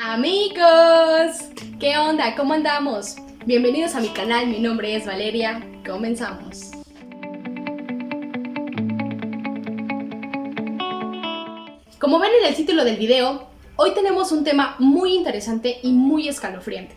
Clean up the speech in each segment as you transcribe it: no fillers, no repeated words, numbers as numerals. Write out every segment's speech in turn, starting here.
Amigos, ¿qué onda? ¿Cómo andamos? Bienvenidos a mi canal, mi nombre es Valeria, comenzamos. Como ven en el título del video, hoy tenemos un tema muy interesante y muy escalofriante.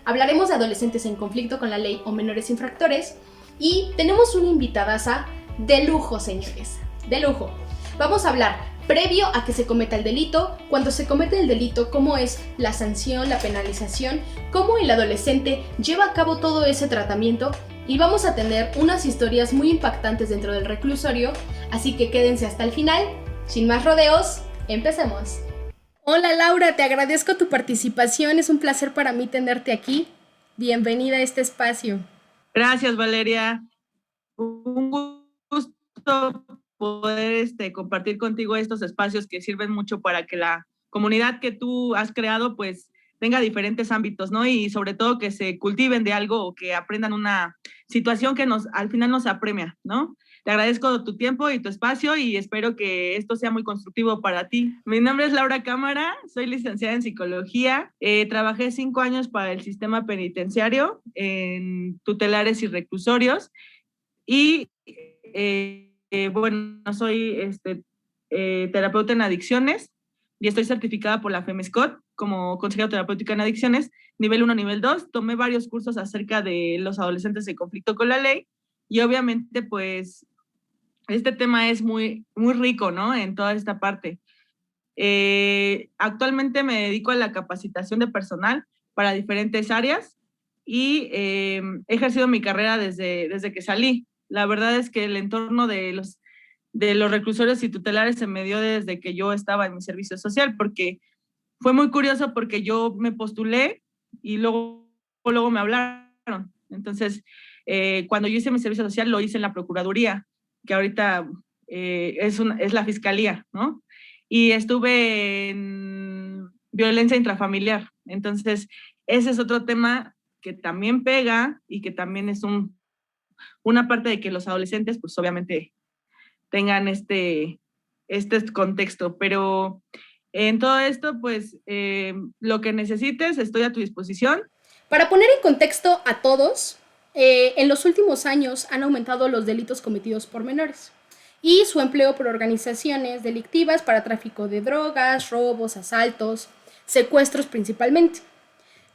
Hablaremos de adolescentes en conflicto con la ley o menores infractores y tenemos una invitadaza de lujo, señores, de lujo. Vamos a hablar previo a que se cometa el delito, cuando se comete el delito, cómo es la sanción, la penalización, cómo el adolescente lleva a cabo todo ese tratamiento y vamos a tener unas historias muy impactantes dentro del reclusorio, así que quédense hasta el final. Sin más rodeos, empecemos. Hola Laura, te agradezco tu participación, es un placer para mí tenerte aquí. Bienvenida a este espacio. Gracias, Valeria. Un gusto poder compartir contigo estos espacios que sirven mucho para que la comunidad que tú has creado pues tenga diferentes ámbitos, ¿no? Y sobre todo que se cultiven de algo o que aprendan una situación que al final nos apremia, ¿no? Te agradezco tu tiempo y tu espacio y espero que esto sea muy constructivo para ti. Mi nombre es Laura Cámara, soy licenciada en psicología, trabajé 5 años para el sistema penitenciario en tutelares y reclusorios y bueno, soy terapeuta en adicciones y estoy certificada por la FEMSCOT como consejera terapéutica en adicciones, nivel 1, nivel 2. Tomé varios cursos acerca de los adolescentes en conflicto con la ley y obviamente pues este tema es muy, muy rico, ¿no? En toda esta parte. Actualmente me dedico a la capacitación de personal para diferentes áreas y he ejercido mi carrera desde que salí. La verdad es que el entorno de los reclusorios y tutelares se me dio desde que yo estaba en mi servicio social, porque fue muy curioso porque yo me postulé y luego me hablaron. Entonces, cuando yo hice mi servicio social, lo hice en la Procuraduría, que ahorita es la Fiscalía, ¿no? Y estuve en violencia intrafamiliar. Entonces, ese es otro tema que también pega y que también es una parte de que los adolescentes, pues obviamente, tengan este contexto. Pero en todo esto, pues, lo que necesites, estoy a tu disposición. Para poner en contexto a todos, en los últimos años han aumentado los delitos cometidos por menores y su empleo por organizaciones delictivas para tráfico de drogas, robos, asaltos, secuestros principalmente.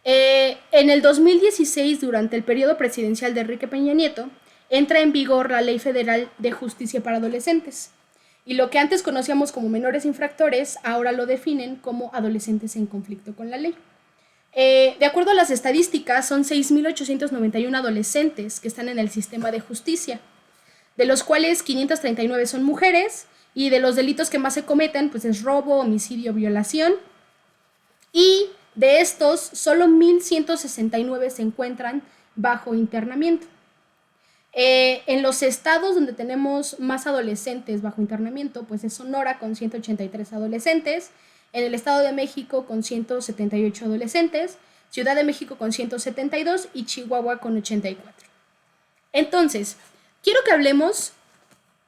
En el 2016, durante el periodo presidencial de Enrique Peña Nieto, entra en vigor la Ley Federal de Justicia para Adolescentes. Y lo que antes conocíamos como menores infractores, ahora lo definen como adolescentes en conflicto con la ley. De acuerdo a las estadísticas, son 6.891 adolescentes que están en el sistema de justicia, de los cuales 539 son mujeres, y de los delitos que más se cometen, pues es robo, homicidio, violación, y de estos, solo 1.169 se encuentran bajo internamiento. En los estados donde tenemos más adolescentes bajo internamiento, pues es Sonora con 183 adolescentes, en el Estado de México con 178 adolescentes, Ciudad de México con 172 y Chihuahua con 84. Entonces, quiero que hablemos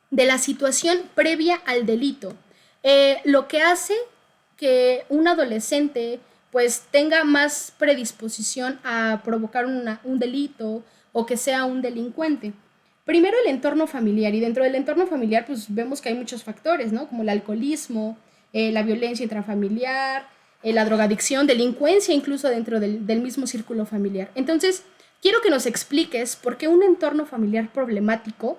de la situación previa al delito, lo que hace que un adolescente pues tenga más predisposición a provocar un delito o que sea un delincuente. Primero el entorno familiar, y dentro del entorno familiar pues vemos que hay muchos factores, ¿no? Como el alcoholismo, la violencia intrafamiliar, la drogadicción, delincuencia incluso dentro del mismo círculo familiar. Entonces, quiero que nos expliques por qué un entorno familiar problemático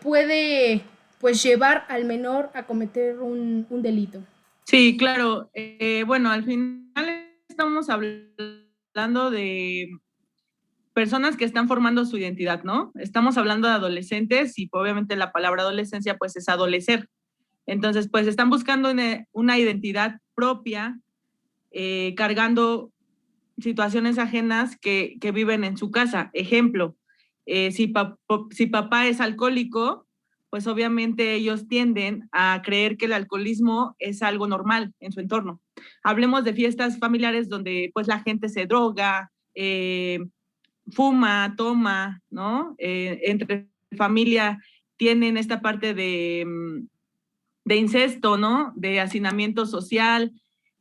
puede pues llevar al menor a cometer un delito. Sí, claro. Bueno, al final estamos hablando de personas que están formando su identidad, ¿no? Estamos hablando de adolescentes y obviamente la palabra adolescencia pues es adolecer. Entonces, pues están buscando una identidad propia, cargando situaciones ajenas que viven en su casa. Ejemplo, si papá es alcohólico, pues obviamente ellos tienden a creer que el alcoholismo es algo normal en su entorno. Hablemos de fiestas familiares donde pues la gente se droga, fuma, toma, ¿no? Entre familia tienen esta parte de incesto, ¿no? De hacinamiento social.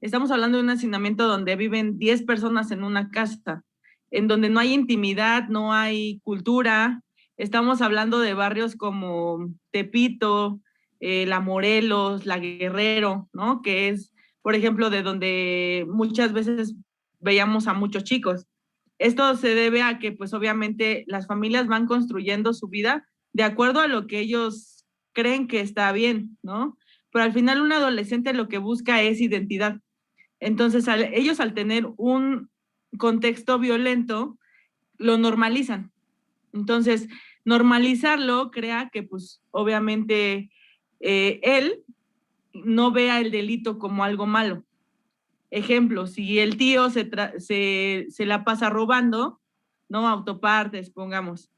Estamos hablando de un hacinamiento donde viven 10 personas en una casa, en donde no hay intimidad, no hay cultura. Estamos hablando de barrios como Tepito, La Morelos, La Guerrero, ¿no? Que es, por ejemplo, de donde muchas veces veíamos a muchos chicos. Esto se debe a que, pues obviamente, las familias van construyendo su vida de acuerdo a lo que ellos creen que está bien, ¿no? Pero al final un adolescente lo que busca es identidad. Entonces, ellos al tener un contexto violento, lo normalizan. Entonces, normalizarlo crea que, pues, obviamente, él no vea el delito como algo malo. Ejemplo, si el tío se la pasa robando, ¿no? Autopartes, pongamos,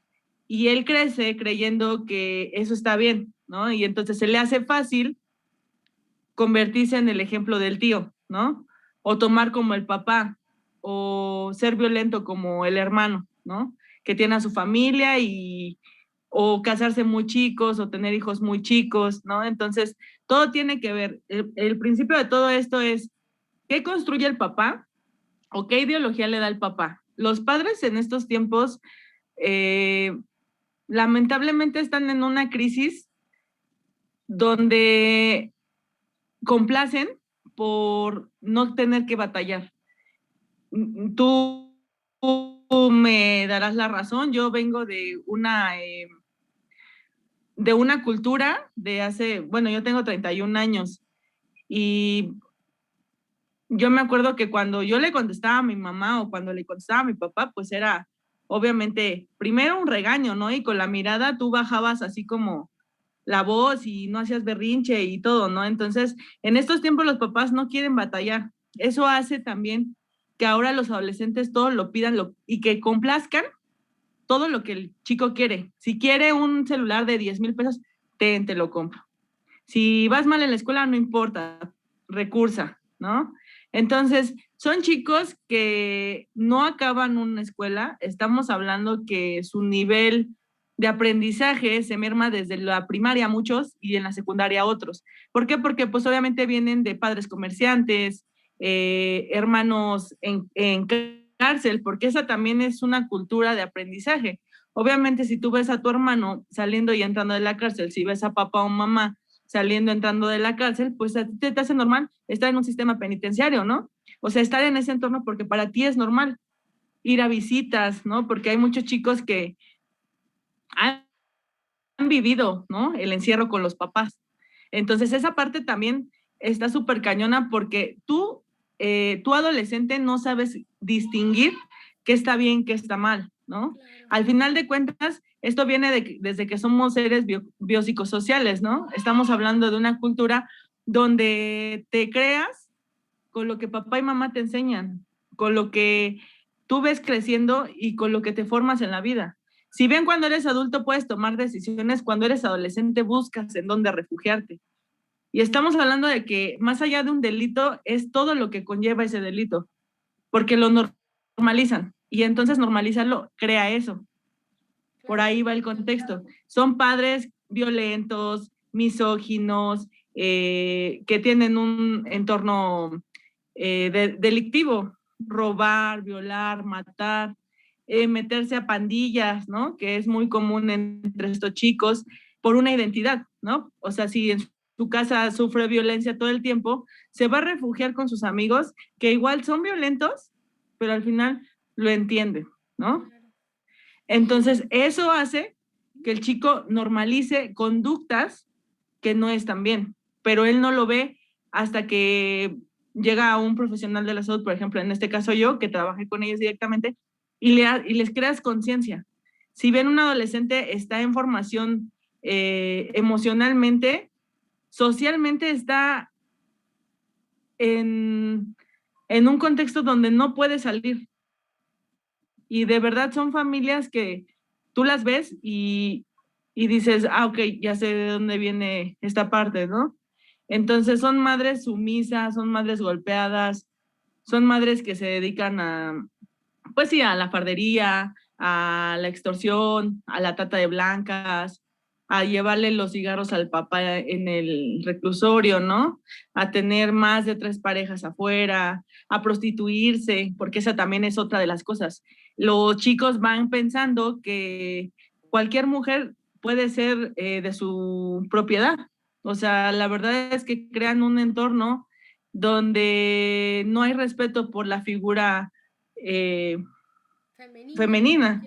y él crece creyendo que eso está bien, ¿no? Y entonces se le hace fácil convertirse en el ejemplo del tío, ¿no? O tomar como el papá, o ser violento como el hermano, ¿no? Que tiene a su familia y o casarse muy chicos o tener hijos muy chicos, ¿no? Entonces, todo tiene que ver. El principio de todo esto es qué construye el papá o qué ideología le da el papá. Los padres en estos tiempos eh, lamentablemente están en una crisis donde complacen por no tener que batallar. Tú, tú me darás la razón, yo vengo de una cultura de hace, bueno, yo tengo 31 años y yo me acuerdo que cuando yo le contestaba a mi mamá o cuando le contestaba a mi papá, pues era obviamente primero un regaño, ¿no? Y con la mirada tú bajabas así como la voz y no hacías berrinche y todo, ¿no? Entonces, en estos tiempos los papás no quieren batallar. Eso hace también que ahora los adolescentes todo lo pidan y que complazcan todo lo que el chico quiere. Si quiere un celular de 10,000 pesos, te lo compro. Si vas mal en la escuela, no importa, recursa, ¿no? Entonces, son chicos que no acaban una escuela, estamos hablando que su nivel de aprendizaje se merma desde la primaria muchos y en la secundaria otros. ¿Por qué? Porque pues obviamente vienen de padres comerciantes, hermanos en cárcel, porque esa también es una cultura de aprendizaje. Obviamente si tú ves a tu hermano saliendo y entrando de la cárcel, si ves a papá o mamá saliendo, entrando de la cárcel, pues a ti te hace normal estar en un sistema penitenciario, ¿no? O sea, estar en ese entorno porque para ti es normal ir a visitas, ¿no? Porque hay muchos chicos que han vivido, ¿no? El encierro con los papás. Entonces, esa parte también está súper cañona porque tú adolescente no sabes distinguir qué está bien, qué está mal, ¿no? Claro. Al final de cuentas, esto viene desde que somos seres biopsicosociales, ¿no? Estamos hablando de una cultura donde te creas con lo que papá y mamá te enseñan, con lo que tú ves creciendo y con lo que te formas en la vida. Si bien cuando eres adulto puedes tomar decisiones, cuando eres adolescente buscas en dónde refugiarte. Y estamos hablando de que más allá de un delito es todo lo que conlleva ese delito, porque lo normalizan y entonces normalizarlo crea eso. Por Claro. ahí va el contexto. Son padres violentos, misóginos, que tienen un entorno delictivo, robar, violar, matar, meterse a pandillas, ¿no? Que es muy común entre estos chicos por una identidad, ¿no? O sea, si en su casa sufre violencia todo el tiempo, se va a refugiar con sus amigos que igual son violentos, pero al final lo entienden, ¿no? Claro. Entonces, eso hace que el chico normalice conductas que no están bien, pero él no lo ve hasta que llega a un profesional de la salud, por ejemplo, en este caso yo, que trabajé con ellos directamente, y les creas conciencia. Si ven un adolescente está en formación emocionalmente, socialmente está en un contexto donde no puede salir. Y de verdad son familias que tú las ves y dices, ah, ok, ya sé de dónde viene esta parte, ¿no? Entonces son madres sumisas, son madres golpeadas, son madres que se dedican a, pues sí, a la fardería, a la extorsión, a la trata de blancas, a llevarle los cigarros al papá en el reclusorio, ¿no? A tener más de 3 parejas afuera, a prostituirse, porque esa también es otra de las cosas. Los chicos van pensando que cualquier mujer puede ser de su propiedad. O sea, la verdad es que crean un entorno donde no hay respeto por la figura eh, femenina,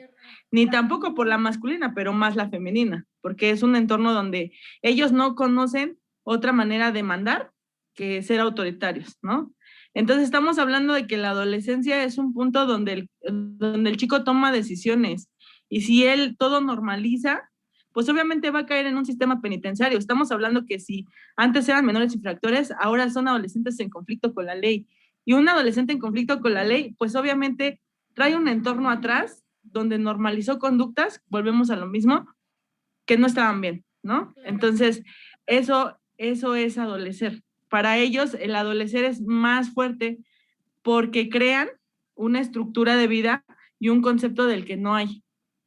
ni tampoco por la masculina, pero más la femenina, porque es un entorno donde ellos no conocen otra manera de mandar que ser autoritarios, ¿no? Entonces estamos hablando de que la adolescencia es un punto donde el chico toma decisiones y si él todo normaliza, pues obviamente va a caer en un sistema penitenciario. Estamos hablando que si antes eran menores infractores, ahora son adolescentes en conflicto con la ley. Y un adolescente en conflicto con la ley, pues obviamente trae un entorno atrás donde normalizó conductas, volvemos a lo mismo, que no estaban bien, ¿no? Entonces, eso es adolecer. Para ellos, el adolecer es más fuerte porque crean una estructura de vida y un concepto del que no hay.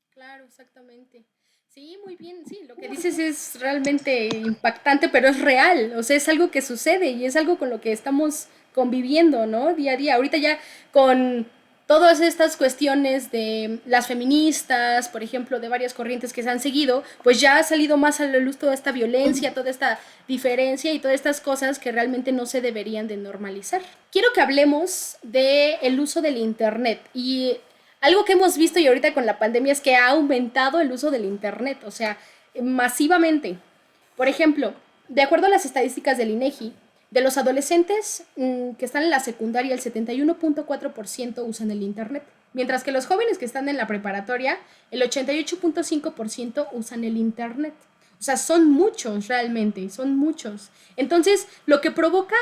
Claro, exactamente. Sí, muy bien, sí, lo que dices es realmente impactante, pero es real, o sea, es algo que sucede y es algo con lo que estamos conviviendo, ¿no? Día a día. Ahorita ya con todas estas cuestiones de las feministas, por ejemplo, de varias corrientes que se han seguido, pues ya ha salido más a la luz toda esta violencia, toda esta diferencia y todas estas cosas que realmente no se deberían de normalizar. Quiero que hablemos de el uso del internet y algo que hemos visto y ahorita con la pandemia es que ha aumentado el uso del Internet, o sea, masivamente. Por ejemplo, de acuerdo a las estadísticas del INEGI, de los adolescentes que están en la secundaria, el 71.4% usan el Internet, mientras que los jóvenes que están en la preparatoria, el 88.5% usan el Internet. O sea, son muchos realmente, son muchos. Entonces, lo que provoca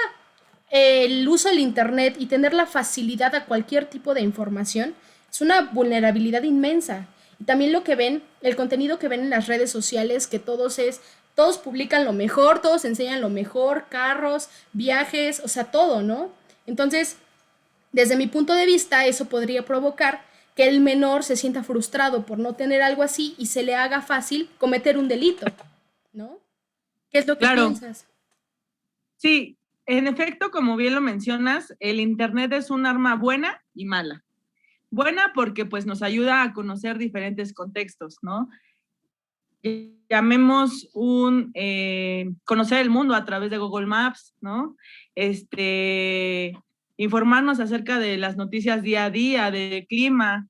el uso del Internet y tener la facilidad a cualquier tipo de información es una vulnerabilidad inmensa. Y también lo que ven, el contenido que ven en las redes sociales, que todos publican lo mejor, todos enseñan lo mejor, carros, viajes, o sea, todo, ¿no? Entonces, desde mi punto de vista, eso podría provocar que el menor se sienta frustrado por no tener algo así y se le haga fácil cometer un delito, ¿no? ¿Qué es lo que Claro, piensas? sí, en efecto, como bien lo mencionas, el Internet es un arma buena y mala. Buena porque pues nos ayuda a conocer diferentes contextos, ¿no? Llamemos conocer el mundo a través de Google Maps, ¿no? Informarnos acerca de las noticias día a día, del clima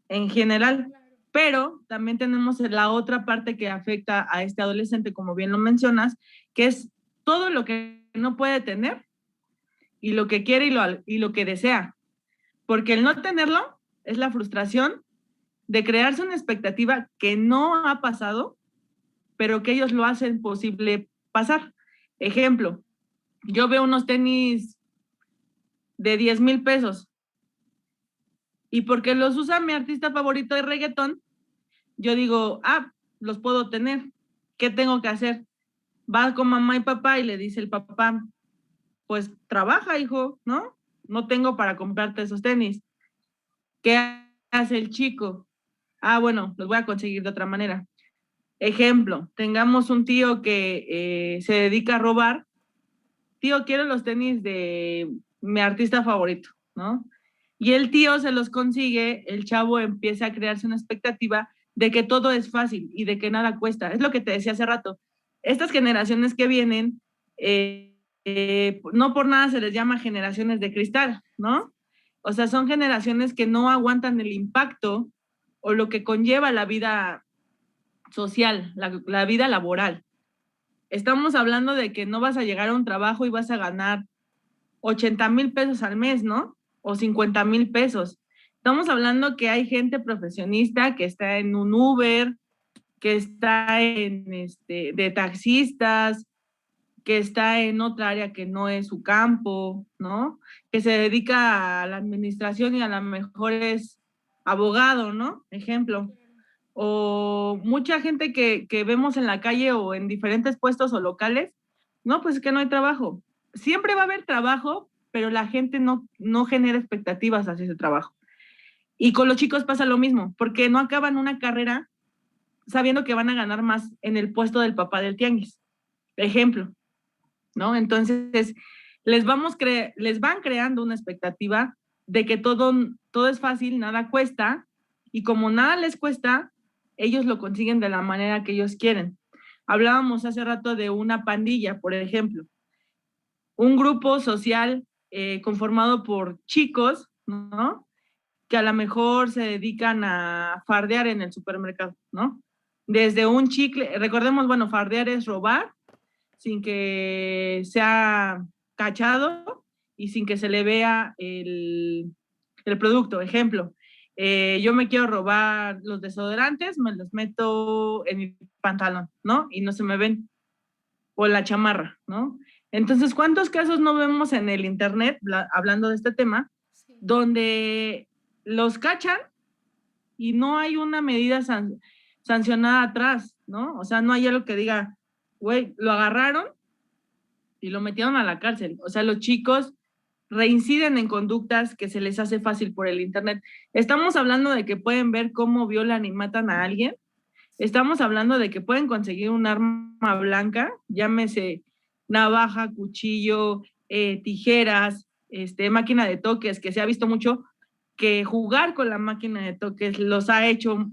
en general. Pero también tenemos la otra parte que afecta a este adolescente, como bien lo mencionas, que es todo lo que no puede tener y lo que quiere y lo que desea. Porque el no tenerlo es la frustración de crearse una expectativa que no ha pasado, pero que ellos lo hacen posible pasar. Ejemplo, yo veo unos tenis de 10,000 pesos y porque los usa mi artista favorito de reggaetón, yo digo, los puedo tener. ¿Qué tengo que hacer? Va con mamá y papá y le dice el papá, pues trabaja, hijo, ¿no? No tengo para comprarte esos tenis. ¿Qué hace el chico? Bueno, los voy a conseguir de otra manera. Ejemplo, tengamos un tío que se dedica a robar. Tío, quiero los tenis de mi artista favorito, ¿no? Y el tío se los consigue, el chavo empieza a crearse una expectativa de que todo es fácil y de que nada cuesta. Es lo que te decía hace rato. Estas generaciones que vienen, no por nada se les llama generaciones de cristal, ¿no? O sea, son generaciones que no aguantan el impacto o lo que conlleva la vida social, la vida laboral. Estamos hablando de que no vas a llegar a un trabajo y vas a ganar 80,000 pesos al mes, ¿no? O 50,000 pesos. Estamos hablando que hay gente profesionista que está en un Uber, que está de taxistas, que está en otra área que no es su campo, ¿no? Que se dedica a la administración y a lo mejor es abogado, ¿no? Ejemplo. O mucha gente que vemos en la calle o en diferentes puestos o locales, no, pues es que no hay trabajo. Siempre va a haber trabajo, pero la gente no genera expectativas hacia ese trabajo. Y con los chicos pasa lo mismo, porque no acaban una carrera sabiendo que van a ganar más en el puesto del papá del tianguis, ejemplo, ¿no? Entonces, les van creando una expectativa de que todo es fácil, nada cuesta, y como nada les cuesta, ellos lo consiguen de la manera que ellos quieren. Hablábamos hace rato de una pandilla, por ejemplo, un grupo social conformado por chicos, ¿no? Que a lo mejor se dedican a fardear en el supermercado, ¿no? Desde un chicle, recordemos, bueno, fardear es robar sin que sea cachado y sin que se le vea el producto. Ejemplo, yo me quiero robar los desodorantes, me los meto en mi pantalón, ¿no? Y no se me ven. O la chamarra, ¿no? Entonces, ¿cuántos casos no vemos en el internet, hablando de este tema, sí, donde los cachan y no hay una medida sancionada atrás, ¿no? O sea, no hay algo que diga, güey, lo agarraron y lo metieron a la cárcel. O sea, los chicos reinciden en conductas que se les hace fácil por el internet. Estamos hablando de que pueden ver cómo violan y matan a alguien. Estamos hablando de que pueden conseguir un arma blanca, llámese navaja, cuchillo, tijeras, máquina de toques, que se ha visto mucho que jugar con la máquina de toques los ha hecho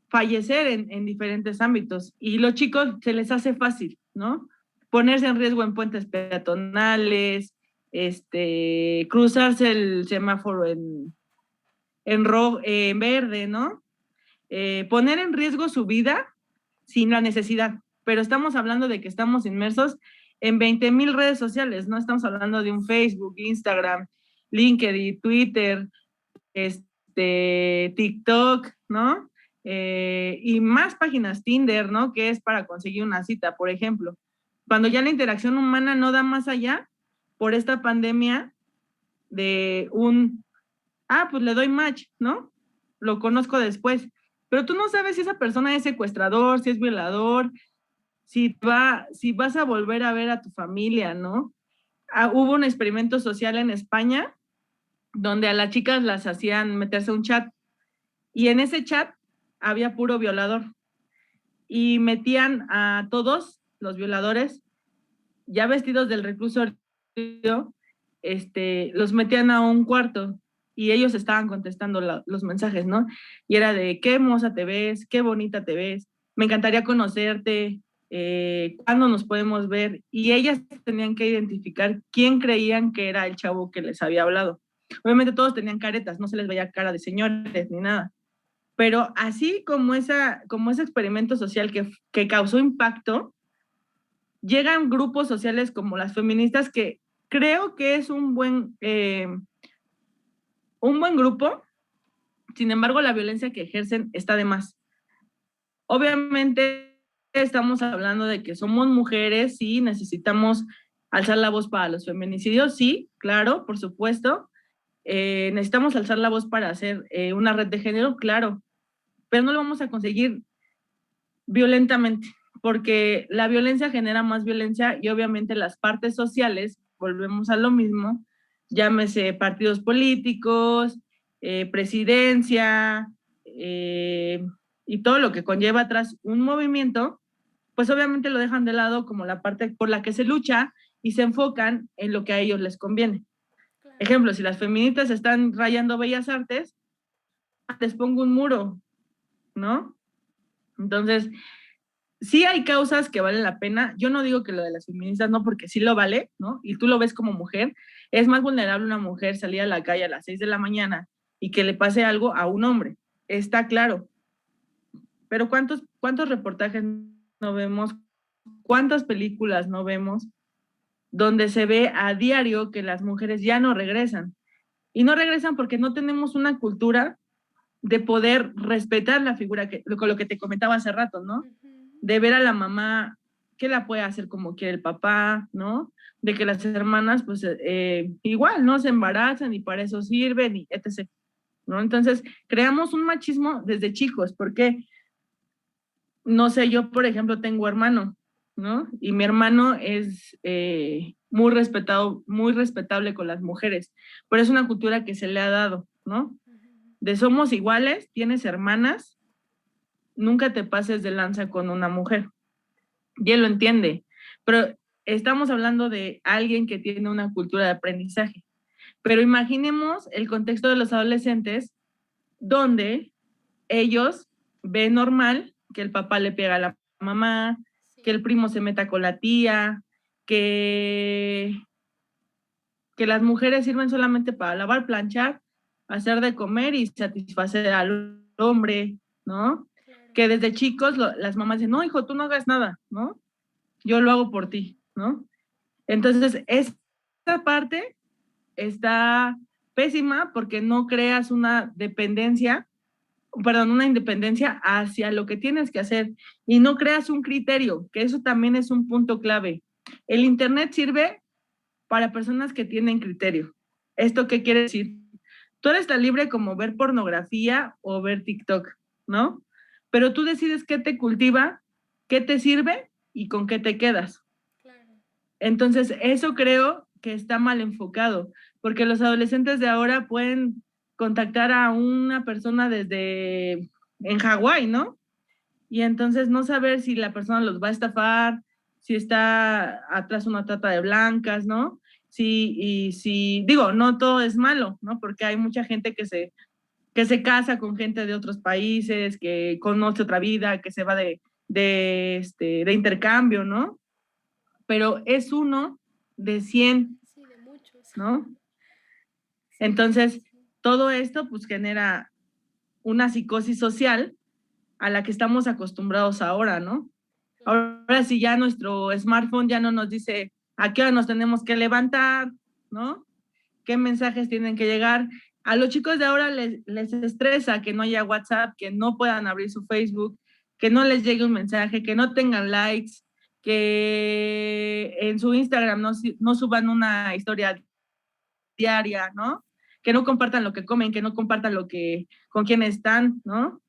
fallecer en diferentes ámbitos. Y los chicos se les hace fácil, ¿no? Ponerse en riesgo en puentes peatonales, cruzarse el semáforo en verde, ¿no? Poner en riesgo su vida sin la necesidad, pero estamos hablando de que estamos inmersos en 20,000 redes sociales, no estamos hablando de un Facebook, Instagram, LinkedIn, Twitter, TikTok, ¿no? Y más páginas, Tinder, ¿no? Que es para conseguir una cita, por ejemplo. Cuando ya la interacción humana no da más allá por esta pandemia de pues le doy match, ¿no? Lo conozco después. Pero tú no sabes si esa persona es secuestrador, si es violador, si vas a volver a ver a tu familia, ¿no? Hubo un experimento social en España donde a las chicas las hacían meterse a un chat y en ese chat había puro violador y metían a todos los violadores ya vestidos del reclusorio, los metían a un cuarto y ellos estaban contestando los mensajes, ¿no? Y era de, qué hermosa te ves, qué bonita te ves, me encantaría conocerte, ¿cuándo nos podemos ver? Y ellas tenían que identificar quién creían que era el chavo que les había hablado. Obviamente todos tenían caretas, no se les veía cara de señores ni nada. Pero así como ese experimento social que causó impacto, llegan grupos sociales como las feministas que creo que es un buen grupo, sin embargo la violencia que ejercen está de más. Obviamente estamos hablando de que somos mujeres, sí, necesitamos alzar la voz para los feminicidios, sí, claro, por supuesto. Necesitamos alzar la voz para hacer una red de género, claro, pero no lo vamos a conseguir violentamente, porque la violencia genera más violencia y obviamente las partes sociales, volvemos a lo mismo, llámese partidos políticos, presidencia, y todo lo que conlleva atrás un movimiento, pues obviamente lo dejan de lado como la parte por la que se lucha y se enfocan en lo que a ellos les conviene. Claro. Ejemplo, si las feministas están rayando Bellas Artes, les pongo un muro, ¿no? Entonces, sí hay causas que valen la pena. Yo no digo que lo de las feministas no, porque sí lo vale, ¿no? Y tú lo ves como mujer. Es más vulnerable una mujer salir a la calle a las 6 de la mañana y que le pase algo a un hombre. Está claro. Pero ¿cuántos reportajes no vemos? ¿Cuántas películas no vemos donde se ve a diario que las mujeres ya no regresan? Y no regresan porque no tenemos una cultura de poder respetar la figura, con lo que te comentaba hace rato, ¿no? De ver a la mamá que la puede hacer como quiere el papá, ¿no? De que las hermanas, pues, igual, ¿no? Se embarazan y para eso sirven y etc., ¿no? Entonces, creamos un machismo desde chicos, porque, no sé, yo, por ejemplo, tengo hermano, ¿no? Y mi hermano es muy respetable con las mujeres, pero es una cultura que se le ha dado, ¿no? De somos iguales, tienes hermanas, nunca te pases de lanza con una mujer. Y él lo entiende, pero estamos hablando de alguien que tiene una cultura de aprendizaje. Pero imaginemos el contexto de los adolescentes donde ellos ven normal que el papá le pega a la mamá, que el primo se meta con la tía, que las mujeres sirven solamente para lavar, planchar, hacer de comer y satisfacer al hombre, ¿no? Que desde chicos las mamás dicen, no, hijo, tú no hagas nada, ¿no? Yo lo hago por ti, ¿no? Entonces, esta parte está pésima porque no creas una independencia hacia lo que tienes que hacer y no creas un criterio, que eso también es un punto clave. El Internet sirve para personas que tienen criterio. ¿Esto qué quiere decir? Tú eres tan libre como ver pornografía o ver TikTok, ¿no? Pero tú decides qué te cultiva, qué te sirve y con qué te quedas. Claro. Entonces, eso creo que está mal enfocado, porque los adolescentes de ahora pueden contactar a una persona desde en Hawái, ¿no? Y entonces no saber si la persona los va a estafar, si está atrás una trata de blancas, ¿no? Digo, no todo es malo, ¿no? Porque hay mucha gente que se casa con gente de otros países, que conoce otra vida, que se va de intercambio, ¿no? Pero es uno de 100, Sí, de muchos. ¿no? Entonces, todo esto pues genera una psicosis social a la que estamos acostumbrados ahora, ¿no? Ahora sí ya nuestro smartphone ya no nos dice a qué hora nos tenemos que levantar, ¿no? ¿Qué mensajes tienen que llegar? A los chicos de ahora les estresa que no haya WhatsApp, que no puedan abrir su Facebook, que no les llegue un mensaje, que no tengan likes, que en su Instagram no suban una historia diaria, ¿no? Que no compartan lo que comen, que no compartan con quién están, ¿no?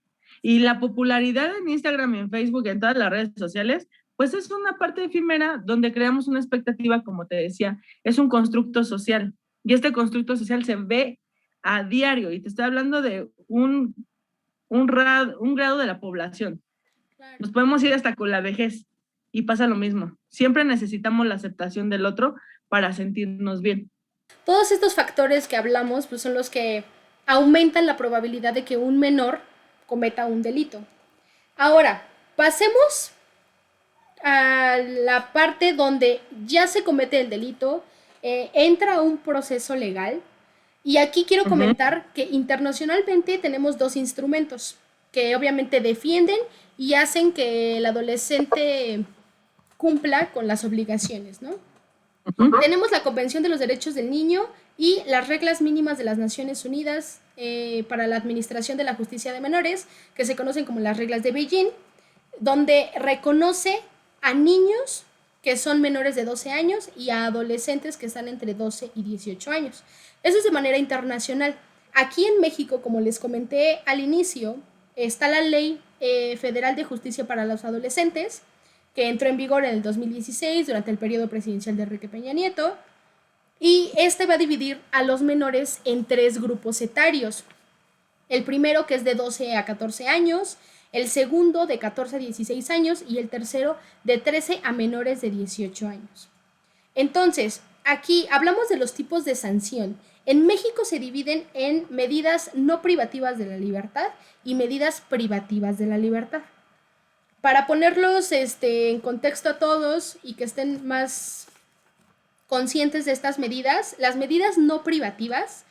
Y la popularidad en Instagram y en Facebook y en todas las redes sociales, pues es una parte efímera donde creamos una expectativa, como te decía, es un constructo social. Y este constructo social se ve a diario, y te estoy hablando de un grado de la población. Claro. Nos podemos ir hasta con la vejez y pasa lo mismo. Siempre necesitamos la aceptación del otro para sentirnos bien. Todos estos factores que hablamos pues, son los que aumentan la probabilidad de que un menor cometa un delito. Ahora, pasemos a la parte donde ya se comete el delito, entra un proceso legal. Y aquí quiero comentar que internacionalmente tenemos dos instrumentos que obviamente defienden y hacen que el adolescente cumpla con las obligaciones, ¿no? Tenemos la Convención de los Derechos del Niño y las reglas mínimas de las Naciones Unidas para la Administración de la Justicia de Menores, que se conocen como las reglas de Beijing, donde reconoce a niños que son menores de 12 años y a adolescentes que están entre 12 y 18 años. Eso es de manera internacional. Aquí en México, como les comenté al inicio, está la Ley Federal de Justicia para los Adolescentes, que entró en vigor en el 2016 durante el periodo presidencial de Enrique Peña Nieto, y este va a dividir a los menores en 3 grupos etarios. El primero, que es de 12 a 14 años, el segundo de 14 a 16 años y el tercero de 13 a menores de 18 años. Entonces, aquí hablamos de los tipos de sanción. En México se dividen en medidas no privativas de la libertad y medidas privativas de la libertad. Para ponerlos en contexto a todos y que estén más conscientes de estas medidas, las medidas no privativas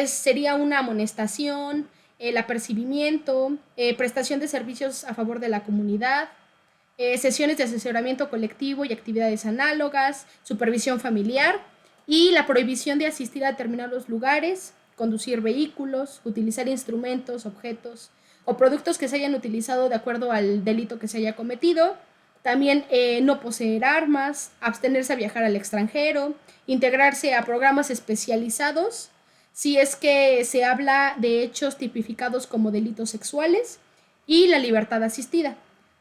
sería una amonestación, el apercibimiento, prestación de servicios a favor de la comunidad, sesiones de asesoramiento colectivo y actividades análogas, supervisión familiar y la prohibición de asistir a determinados lugares, conducir vehículos, utilizar instrumentos, objetos o productos que se hayan utilizado de acuerdo al delito que se haya cometido. También no poseer armas, abstenerse a viajar al extranjero, integrarse a programas especializados si es que se habla de hechos tipificados como delitos sexuales y la libertad asistida.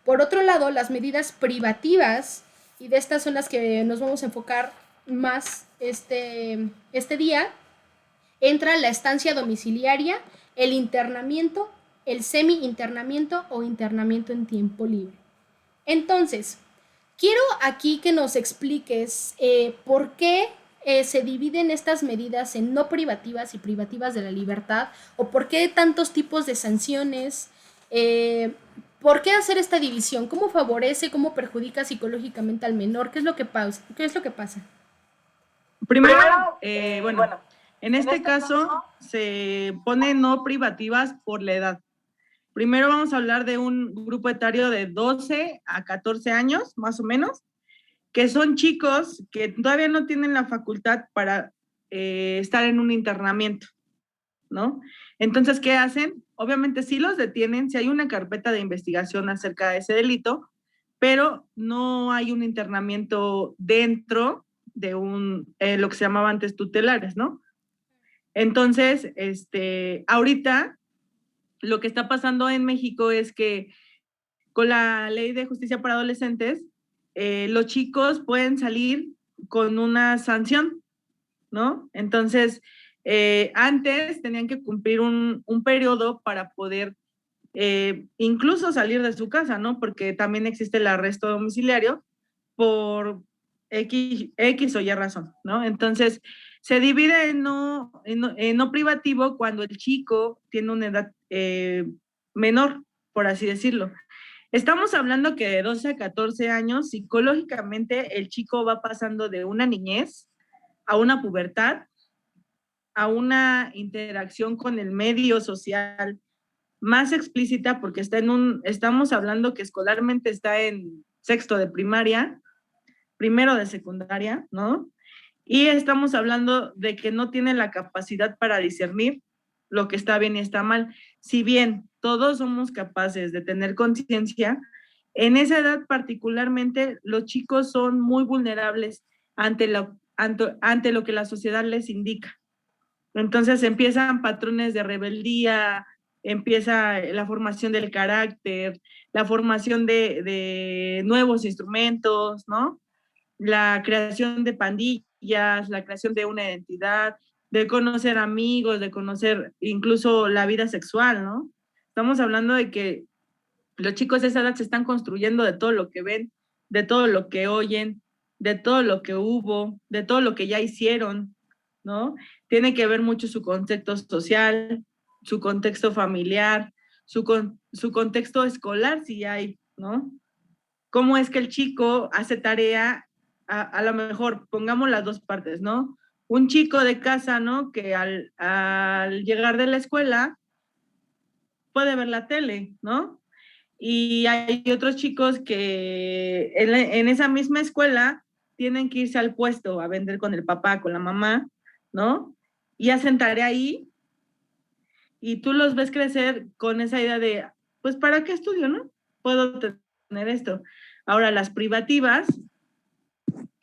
Por otro lado, las medidas privativas, y de estas son las que nos vamos a enfocar más este día, entra la estancia domiciliaria, el internamiento el semi-internamiento o internamiento en tiempo libre. Entonces, quiero aquí que nos expliques por qué se dividen estas medidas en no privativas y privativas de la libertad, o por qué tantos tipos de sanciones, eh, por qué hacer esta división, cómo favorece, cómo perjudica psicológicamente al menor, qué es lo que pasa, qué es lo que pasa. Primero, bueno, en este caso se pone no privativas por la edad. Primero vamos a hablar de un grupo etario de 12 a 14 años, más o menos, que son chicos que todavía no tienen la facultad para estar en un internamiento, ¿no? Entonces, ¿qué hacen? Obviamente sí los detienen, sí hay una carpeta de investigación acerca de ese delito, pero no hay un internamiento dentro de lo que se llamaba antes tutelares, ¿no? Entonces, ahorita lo que está pasando en México es que con la ley de justicia para adolescentes, los chicos pueden salir con una sanción, ¿no? Entonces, antes tenían que cumplir un periodo para poder incluso salir de su casa, ¿no? Porque también existe el arresto domiciliario por X o Y razón, ¿no? Entonces, se divide en no privativo cuando el chico tiene una edad menor, por así decirlo. Estamos hablando que de 12 a 14 años, psicológicamente, el chico va pasando de una niñez a una pubertad, a una interacción con el medio social más explícita, porque estamos hablando que escolarmente está en sexto de primaria, primero de secundaria, ¿no? Y estamos hablando de que no tiene la capacidad para discernir lo que está bien y está mal. Si bien todos somos capaces de tener conciencia, en esa edad particularmente los chicos son muy vulnerables ante lo que la sociedad les indica. Entonces empiezan patrones de rebeldía, empieza la formación del carácter, la formación de nuevos instrumentos, ¿no? La creación de pandillas, la creación de una identidad, de conocer amigos, de conocer incluso la vida sexual, ¿no? Estamos hablando de que los chicos de esa edad se están construyendo de todo lo que ven, de todo lo que oyen, de todo lo que hubo, de todo lo que ya hicieron, ¿no? Tiene que ver mucho su contexto social, su contexto familiar, su contexto escolar, si hay, ¿no? Cómo es que el chico hace tarea, a lo mejor pongamos las dos partes, ¿no? Un chico de casa, ¿no? Que al llegar de la escuela puede ver la tele, ¿no? Y hay otros chicos que en esa misma escuela tienen que irse al puesto a vender con el papá, con la mamá, ¿no? Y hacen tarea ahí y tú los ves crecer con esa idea de, pues, ¿para qué estudio, no? Puedo tener esto. Ahora, las privativas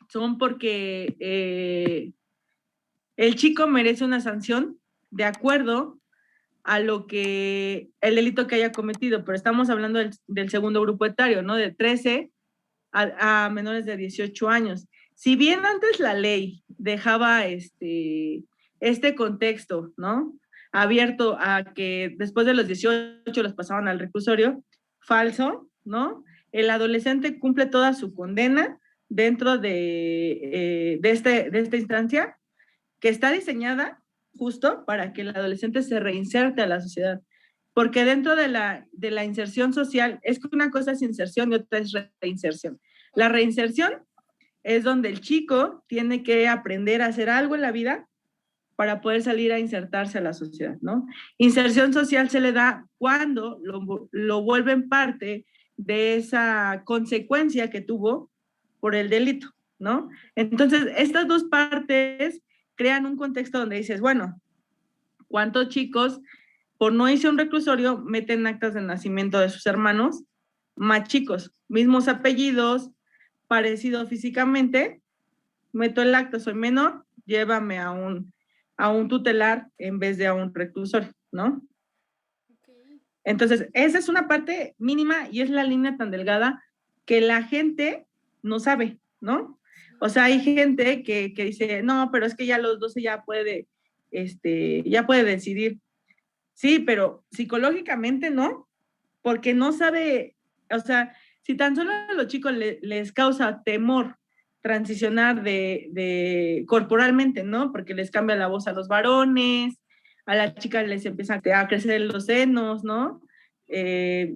son porque el chico merece una sanción de acuerdo a lo que el delito que haya cometido, pero estamos hablando del segundo grupo etario, ¿no? De 13 a menores de 18 años. Si bien antes la ley dejaba este contexto, ¿no? Abierto a que después de los 18 los pasaban al reclusorio, falso, ¿no? El adolescente cumple toda su condena dentro de esta instancia que está diseñada justo para que el adolescente se reinserte a la sociedad. Porque dentro de la inserción social, es que una cosa es inserción y otra es reinserción. La reinserción es donde el chico tiene que aprender a hacer algo en la vida para poder salir a insertarse a la sociedad, ¿no? Inserción social se le da cuando lo vuelven parte de esa consecuencia que tuvo por el delito, ¿no? Entonces, estas dos partes crean un contexto donde dices, bueno, ¿cuántos chicos por no irse a un reclusorio meten actas de nacimiento de sus hermanos más chicos, mismos apellidos, parecidos físicamente? Meto el acta, soy menor, llévame a un tutelar en vez de a un reclusorio, ¿no? Entonces, esa es una parte mínima y es la línea tan delgada que la gente no sabe, ¿no? O sea, hay gente que dice, no, pero es que ya a los 12 ya puede decidir. Sí, pero psicológicamente no, porque no sabe, o sea, si tan solo a los chicos les causa temor transicionar de corporalmente, ¿no? Porque les cambia la voz a los varones, a las chicas les empiezan a crecer los senos, ¿no?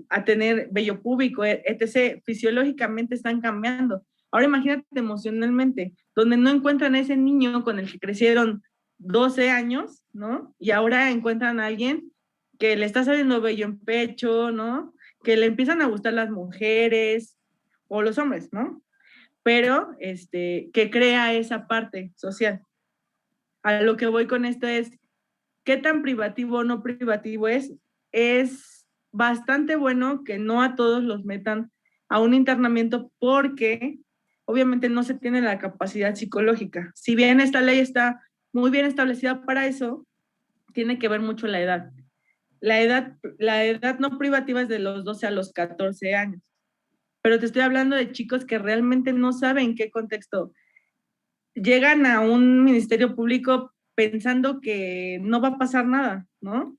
A tener vello púbico, etc. Fisiológicamente están cambiando. Ahora imagínate emocionalmente, donde no encuentran a ese niño con el que crecieron 12 años, ¿no? Y ahora encuentran a alguien que le está saliendo vello en pecho, ¿no? Que le empiezan a gustar las mujeres o los hombres, ¿no? Pero que crea esa parte social. A lo que voy con esto es, ¿qué tan privativo o no privativo es? Es bastante bueno que no a todos los metan a un internamiento porque obviamente no se tiene la capacidad psicológica. Si bien esta ley está muy bien establecida para eso, tiene que ver mucho la edad. La edad no privativa es de los 12 a los 14 años, pero te estoy hablando de chicos que realmente no saben en qué contexto llegan a un ministerio público pensando que no va a pasar nada, ¿no?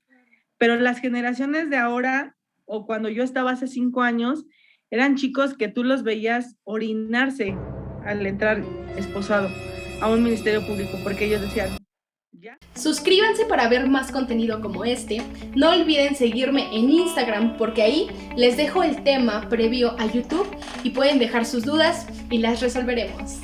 Pero las generaciones de ahora, o cuando yo estaba hace 5 años, eran chicos que tú los veías orinarse al entrar esposado a un ministerio público, porque ellos decían, ¿ya? Suscríbanse para ver más contenido como este. No olviden seguirme en Instagram porque ahí les dejo el tema previo a YouTube y pueden dejar sus dudas y las resolveremos.